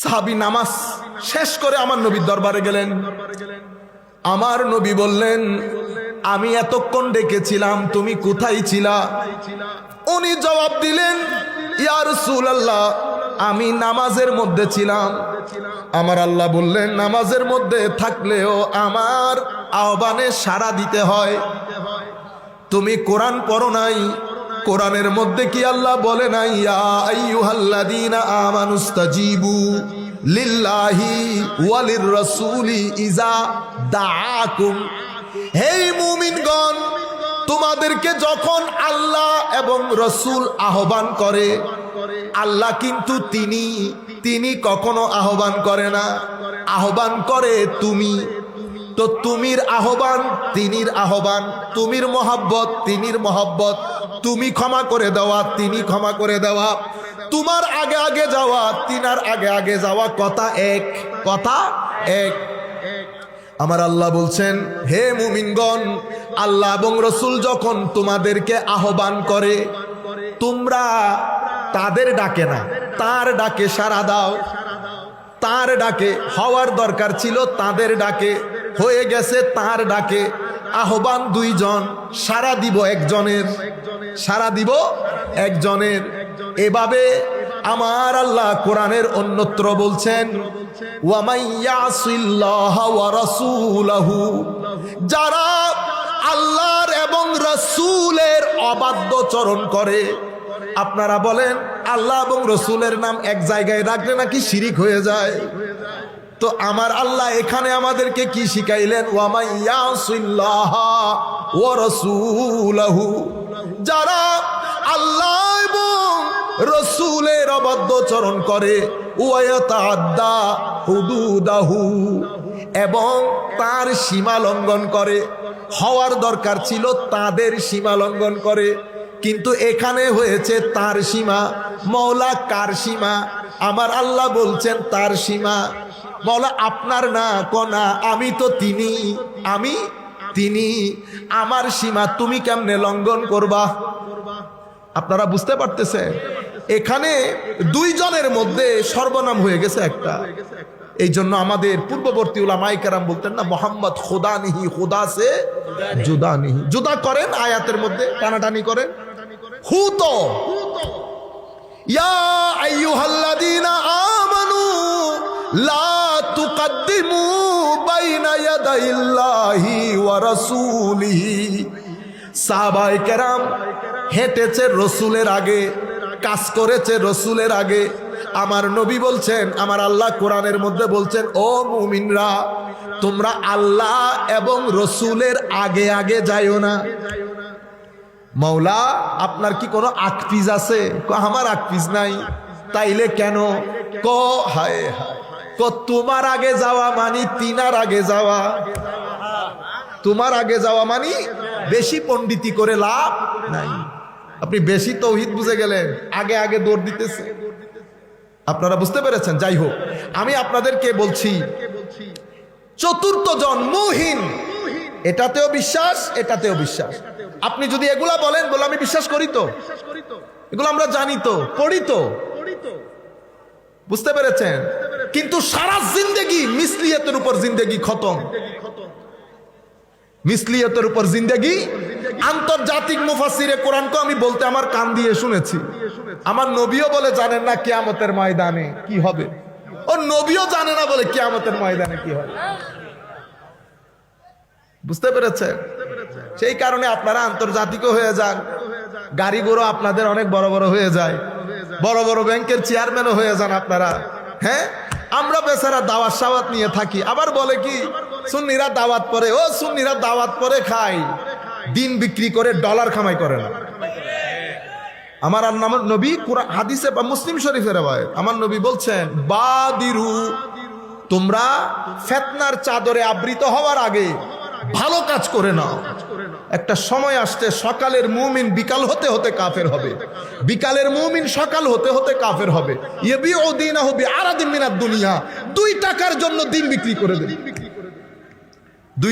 সাহাবী নামাজ শেষ করে আমার নবীর দরবারে গেলেন। আমার নবী বললেন, আমি এতক্ষণ ডেকেছিলাম, তুমি কোথায় ছিলা? উনি জবাব দিলেন, ইয়া রাসূলুল্লাহ, আমি নামাজের মধ্যে ছিলাম। আমার আল্লাহ বললেন, নামাজের মধ্যে থাকলেও আমার আহ্বানে সাড়া দিতে হয়। তুমি কোরআন পড়ো নাই? কোরআনের মধ্যে কি আল্লাহ বলে নাই, ইয়া আইয়ুহাল্লাযীনা আমানুস্তাজিবু লিল্লাহি ওয়ালির রাসূলি ইজা দাআকুম? হে মুমিনগণ, তোমাদেরকে যখন আল্লাহ এবং রাসূল আহ্বান করে, আল্লাহ কিন্তু তিনি কখনো আহ্বান করে না, আহ্বান করে তুমি। তো তুমির আহ্বান তিনির আহ্বান, তুমির মহব্বত তিনির মহব্বত, তুমি ক্ষমা করে দেওয়া তিনি ক্ষমা করে দেওয়া, তোমার আগে আগে যাওয়া তিনার আগে আগে যাওয়া, কথা এক, কথা এক। আমার আল্লাহ বলছেন, হে মুমিনগণ, আল্লাহ এবং রসুল যখন তোমাদেরকে আহ্বান করে, তোমরা তাদের ডাকে না, তার ডাকে সাড়া দাও। তার ডাকে হওয়ার দরকার ছিল, তাদের ডাকে হয়ে গেছে, তার ডাকে। আহ্বান দুইজন, সাড়া দিব একজনের, সাড়া দিব একজনের। এভাবে আমার আল্লাহ কোরআনের অন্যত্র বলছেন, ওয়া মান ইয়াসিল্লাহা ওয়া রাসূলাহু, যারা আল্লাহর এবং রাসূলের অবাধ্যচরণ করে। আপনারা বলেন, আল্লাহ এবং রসুলের নাম এক জায়গায় রাখলে নাকি শিরিক হয়ে যায়? তো আমার আল্লাহ এখানে আমাদেরকে কি শিখাইলেন? ওয়া মান ইয়াসিল্লাহা ওয়া রাসূলাহু, যারা আল্লাহ এবং রসুলের অবাধ্যচরণ করে, ওয়া ইয়াতাআদ্দা হুদুদাহু, এবং তার সীমা লঙ্ঘন করে। হওয়ার দরকার ছিল তাদের সীমা লঙ্ঘন করে, কিন্তু এখানে হয়েছে তার সীমা। মওলা কার সীমা? আমার আল্লাহ বলছেন তার সীমা। মওলা আপনার না, কোনা আমি তো তিনি, আমি তিনি, আমার সীমা তুমি কেমনে লঙ্ঘন করবা? আপনারা বুঝতে পারতেছেন? এখানে দুইজনের মধ্যে সর্বনাম হয়ে গেছে একটা। এই জন্য আমাদের পূর্ববর্তী উলামায়ে কেরাম বলতেন না, মোহাম্মদ খুদা নিহি, খুদা সে জুদা নিহি। জুদা করেন আয়াতের মধ্যে, টানাটানি করেন। হু তো ইয়া আইয়ুহাল্লাযীনা আমানু লা তুকদ্দিমু বাইনা ইয়াদাইল্লাহি ওয়া রাসূলিহি। সাহাবায়ে কেরাম হেঁটেছে রসুলের আগে, কাজ করেছে রসুলের আগে। আমার নবী বলছেন, আমার আল্লাহ কোরআনের মধ্যে বলছেন, ও মুমিনরা, তোমরা আল্লাহ এবং রসুলের আগে আগে যাইও না। মাওলা আপনার কি কোনো আকফিজ আছে? আমার আকফিজ নাই। তাইলে কেন? হায় হায়, তোমার আগে যাওয়া মানি তিনার আগে যাওয়া। তোমার আগে যাওয়া মানি বেশি পণ্ডিতি করে লাভ নাই। আপনি বেশি তৌহিদ বুঝে গেলেন, আগে আগে দৌড় দিতেছে। আপনারা বুঝতে পেরেছেন? যাই হোক, আমি আপনাদেরকে বলছি, চতুর্থ জন মুহিন, এটাতেও বিশ্বাস, এটাতেও বিশ্বাস। আপনি যদি এগুলা বলেন, বলে আমি বিশ্বাস করি তো, এগুলো আমরা জানি তো, পড়ি তো, বুঝতে পেরেছেন? কিন্তু সারা জিন্দেগি মিসলিয়তের উপর জিন্দেগি খতম, মিসলিয়তের উপর জিন্দেগি। আন্তর্জাতিক মুফাসসিরে কোরআনকে আমি বলতে আমার কান দিয়ে শুনেছি। আমার নবীও বলে জানেন না কিয়ামতের ময়দানে কি হবে। ও নবীও জানে না বলে কিয়ামতের ময়দানে কি হবে। বুঝতে পেরেছেন? সেই কারণে আপনারা আন্তর্জাতিকও হয়ে যান, গাড়ি ঘোড়া আপনাদের অনেক বড় বড় হয়ে যায়, বড় বড় ব্যাংকের চেয়ারম্যানও হয়ে যান আপনারা। হ্যাঁ, আমরা বেচারা দাওয়াত সাওয়াত নিয়ে থাকি, আবার বলে কি সুন্নিরা দাওয়াত পরে। ও সুন্নিরা দাওয়াত পরে খায়, দিন বিক্রি করে ডলার কামাই করে না। আমার নবী কুরআন হাদিসে বা মুসলিম শরীফের রওয়ায়াত, আমার নবী বলছেন, বাদিরু, তোমরা ফিতনার চাদরে আবৃত হওয়ার আগে ভালো কাজ করে নাও। একটা সময় আসছে, সকালের মুমিন বিকাল হতে হতে কাফের হবে, বিকালের মুমিন সকাল হতে হতে কাফের হবে। ইয়াবিউ দীনাহু বিআরাদিন মিনাদ দুনিয়া, 2 টাকার জন্য দিন বিক্রি করে দেবে।